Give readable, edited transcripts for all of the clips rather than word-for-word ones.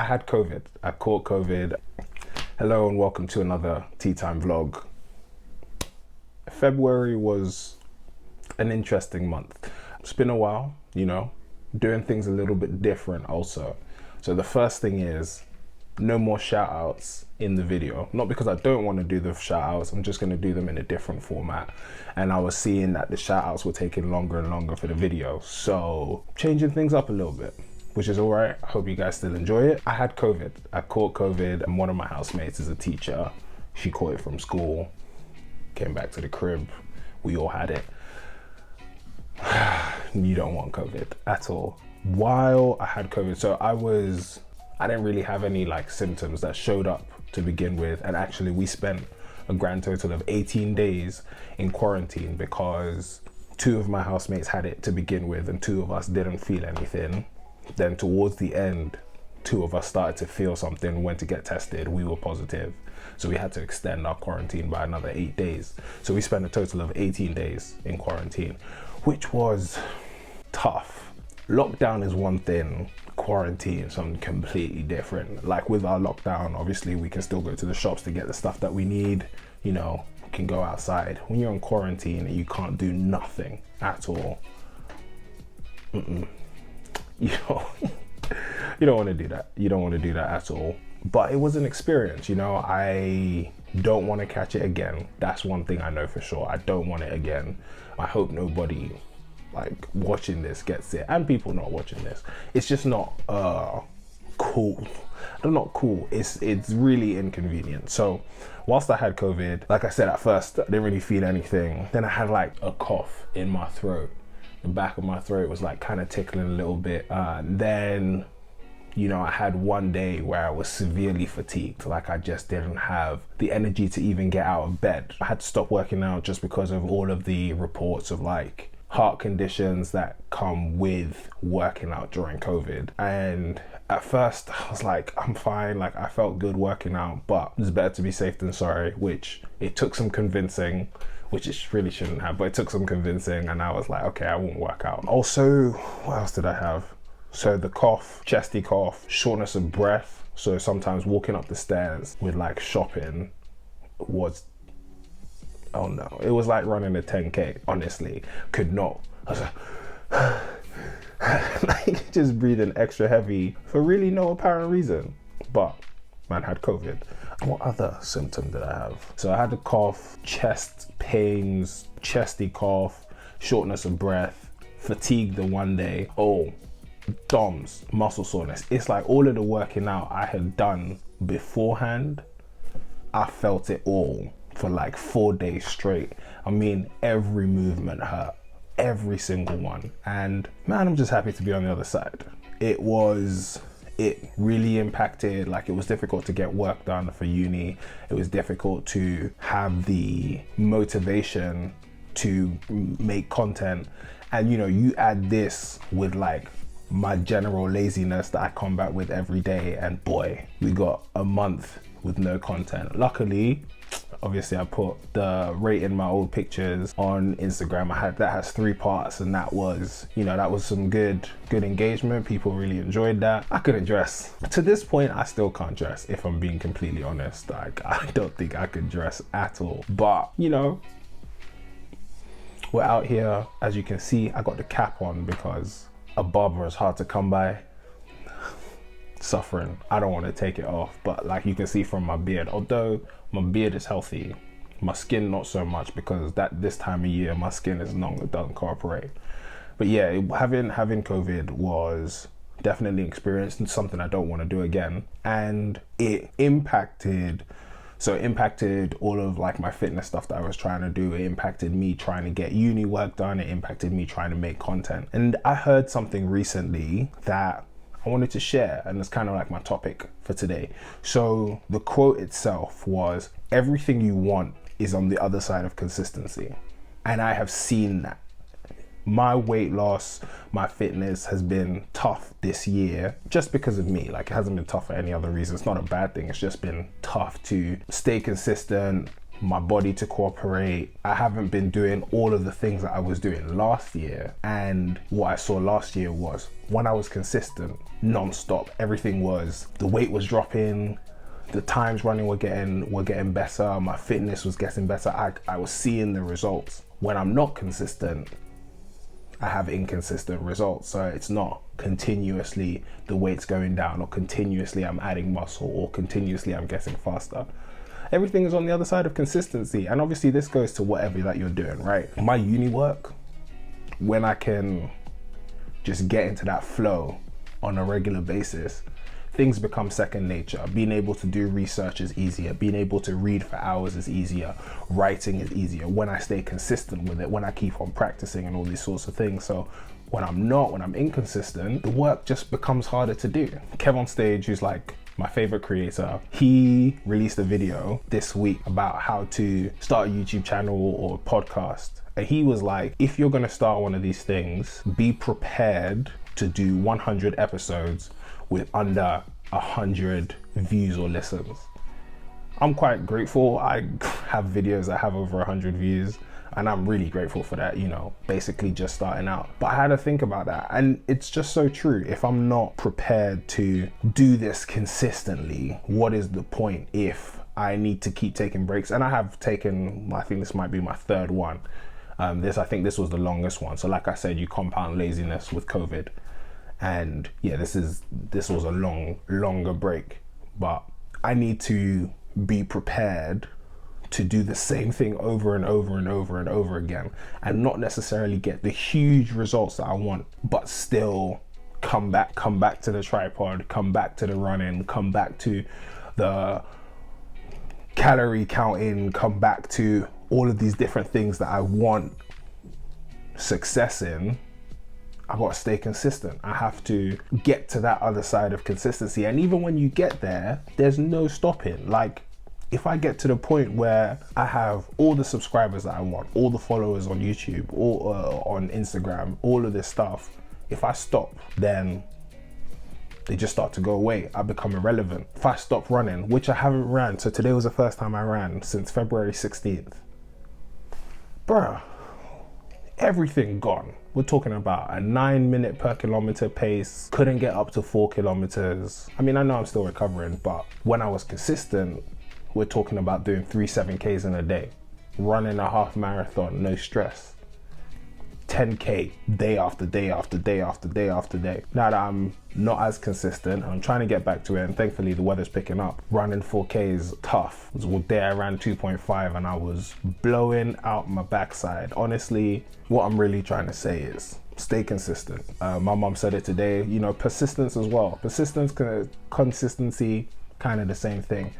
I had COVID. I caught COVID. Hello and welcome to another Tea Time vlog. February was an interesting month. It's been a while, doing things a little bit different also. So the first thing is no more shout outs in the video. Not because I don't want to do the shout outs, I'm just going to do them in a different format. And I was seeing that the shout outs were taking longer and longer for the video. So changing things up a little bit, which is all right. I hope you guys still enjoy it. I had COVID. I caught COVID and one of my housemates is a teacher. She caught it from school, came back to the crib. We all had it. You don't want COVID at all. While I had COVID, so I didn't really have any symptoms that showed up to begin with. And actually we spent a grand total of 18 days in quarantine because 2 of my housemates had it to begin with and 2 of us didn't feel anything. Then towards the end, 2 of us started to feel something, went to get tested, we were positive. So we had to extend our quarantine by another 8 days. So we spent a total of 18 days in quarantine, which was tough. Lockdown is one thing, quarantine is something completely different. Like with our lockdown, obviously we can still go to the shops to get the stuff that we need, we can go outside. When you're in quarantine and you can't do nothing at all, you don't want to do that. You don't want to do that at all. But it was an experience, I don't want to catch it again. That's one thing I know for sure. I don't want it again. I hope nobody watching this gets it, and people not watching this. It's just not cool. Not cool. It's really inconvenient. So whilst I had COVID, like I said at first, I didn't really feel anything. Then I had a cough in my throat. The back of my throat was kind of tickling a little bit. Then I had one day where I was severely fatigued. I just didn't have the energy to even get out of bed. I had to stop working out just because of all of the reports of heart conditions that come with working out during COVID. And at first I was I'm fine. I felt good working out, but it's better to be safe than sorry, which it took some convincing, which it really shouldn't have, but it took some convincing. And I was okay, I won't work out. Also, what else did I have? So the cough, chesty cough, shortness of breath. So sometimes walking up the stairs with shopping was, oh no, it was like running a 10K, honestly. Could not. I was just breathing extra heavy for really no apparent reason. But man had COVID. What other symptom did I have? So I had the cough, chest pains, chesty cough, shortness of breath, fatigue the one day. Oh, DOMS, muscle soreness. It's all of the working out I had done beforehand, I felt it all for 4 days straight. I mean, every movement hurt, every single one. And man, I'm just happy to be on the other side. It really impacted, it was difficult to get work done for uni. It was difficult to have the motivation to make content. And you add this with my general laziness that I combat with every day, and boy, we got a month with no content. Luckily, obviously I put the rating my old pictures on Instagram. That has 3 parts, and that was, that was some good engagement. People really enjoyed that. I couldn't dress. To this point, I still can't dress, if I'm being completely honest. I don't think I could dress at all. But, we're out here. As you can see, I got the cap on because a barber is hard to come by. Suffering. I don't want to take it off, but you can see from my beard, although my beard is healthy, my skin not so much, because this time of year my skin is long, it doesn't cooperate. But yeah, having COVID was definitely an experience and something I don't want to do again. And it impacted all of my fitness stuff that I was trying to do. It impacted me trying to get uni work done. It impacted me trying to make content. And I heard something recently that I wanted to share, and it's kind of my topic for today. So the quote itself was, everything you want is on the other side of consistency. And I have seen that. My weight loss, my fitness has been tough this year just because of me. It hasn't been tough for any other reason. It's not a bad thing. It's just been tough to stay consistent, my body to cooperate. I haven't been doing all of the things that I was doing last year. And what I saw last year was when I was consistent, non-stop, everything was, the weight was dropping, the times running were getting better, my fitness was getting better. I was seeing the results. When I'm not consistent, I have inconsistent results. So it's not continuously the weight's going down, or continuously I'm adding muscle, or continuously I'm getting faster. Everything is on the other side of consistency. And obviously this goes to whatever that you're doing, right? My uni work, when I can just get into that flow on a regular basis, things become second nature. Being able to do research is easier. Being able to read for hours is easier. Writing is easier when I stay consistent with it, when I keep on practicing and all these sorts of things. So when I'm inconsistent, the work just becomes harder to do. Kev on Stage, who's like my favorite creator, he released a video this week about how to start a YouTube channel or podcast. And he was like, if you're gonna start one of these things, be prepared to do 100 episodes with under 100 views or listens. I'm quite grateful. I have videos that have over 100 views, and I'm really grateful for that, you know, basically just starting out. But I had to think about that, and it's just so true. If I'm not prepared to do this consistently, what is the point if I need to keep taking breaks? And I have taken, I think this might be my third one. I think this was the longest one. So like I said, you compound laziness with COVID. And yeah, this was a longer break, but I need to be prepared to do the same thing over and over and over and over again, and not necessarily get the huge results that I want, but still come back to the tripod, come back to the running, come back to the calorie counting, come back to all of these different things that I want success in. I gotta stay consistent. I have to get to that other side of consistency. And even when you get there, there's no stopping. Like, if I get to the point where I have all the subscribers that I want, all the followers on YouTube, or on Instagram, all of this stuff, if I stop, then they just start to go away. I become irrelevant. If I stop running, which I haven't ran, so today was the first time I ran since February 16th. Bruh, everything gone. We're talking about a 9 minute per kilometer pace, couldn't get up to 4 kilometers. I mean, I know I'm still recovering, but when I was consistent, we're talking about doing 3 7Ks in a day, running a half marathon, no stress, 10K day after day after day after day after day. Now that I'm not as consistent, I'm trying to get back to it, and thankfully the weather's picking up. Running 4K is tough. It was one day I ran 2.5 and I was blowing out my backside. Honestly, what I'm really trying to say is stay consistent. My mom said it today, you know, persistence as well. Persistence, consistency, kind of the same thing,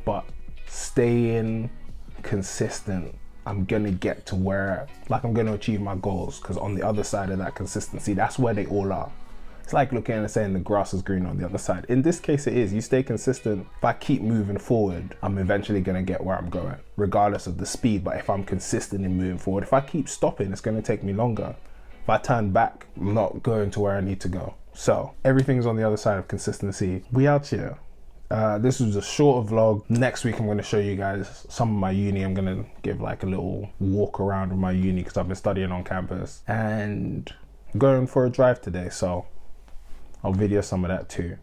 but staying consistent, I'm gonna get to where, like, I'm gonna achieve my goals, because on the other side of that consistency, that's where they all are. It's like looking and saying the grass is green on the other side. In this case, it is. You stay consistent. If I keep moving forward, I'm eventually gonna get where I'm going, regardless of the speed. But if I'm consistent in moving forward, if I keep stopping, it's gonna take me longer. If I turn back, I'm not going to where I need to go. So everything's on the other side of consistency. We out here. This was a shorter vlog. Next week, I'm going to show you guys some of my uni. I'm going to give like a little walk around of my uni, because I've been studying on campus, and going for a drive today. So I'll video some of that too.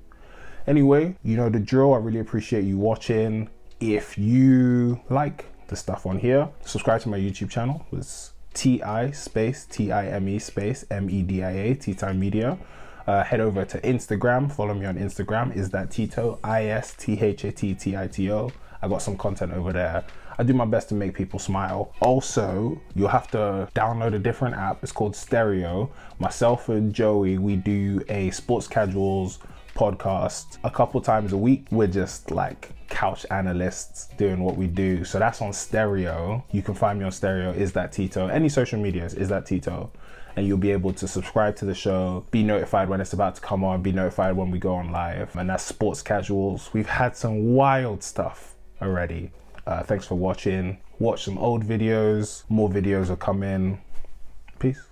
Anyway, you know the drill. I really appreciate you watching. If you like the stuff on here, subscribe to my YouTube channel. It's TI space TIME space MEDIA, Tea Time Media. Head over to Instagram, follow me on Instagram, is that Tito, ISTHATTITO. I got some content over there. I do my best to make people smile. Also, you'll have to download a different app. It's called Stereo. Myself and Joey, we do a sports casuals podcast a couple times a week. We're just like couch analysts doing what we do. So that's on Stereo. You can find me on Stereo, is that Tito. Any social medias, is that Tito. And you'll be able to subscribe to the show, be notified when it's about to come on, be notified when we go on live. And that's Sports Casuals. We've had some wild stuff already. Thanks for watching. Watch some old videos. More videos are coming. Peace.